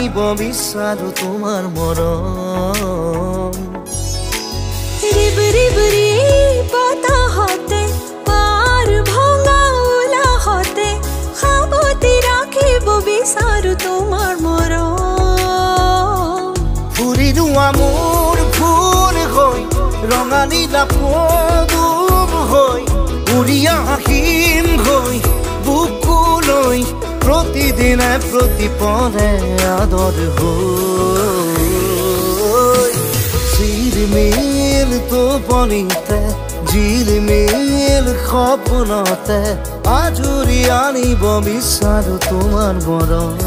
বিচাৰো তোমাৰ মৰম ৰিব ৰিব ৰি বতাহতে পাৰ ভঙা উলাহতে সাৱতি ৰাখিব বিচাৰো তোমাৰ মৰম ফুৰিলো মোৰ ফুল হৈ ৰঙা নীলা পদুম হৈ উৰি আহিম হৈ বুকুলৈ প্ৰতিদিনে প্ৰতিপদে আদৰ হৈ ঝিলমিল টোপনিতে ঝিলমিল সপোনতে আজৰি আনিব বিচাৰো তোমাৰ মৰম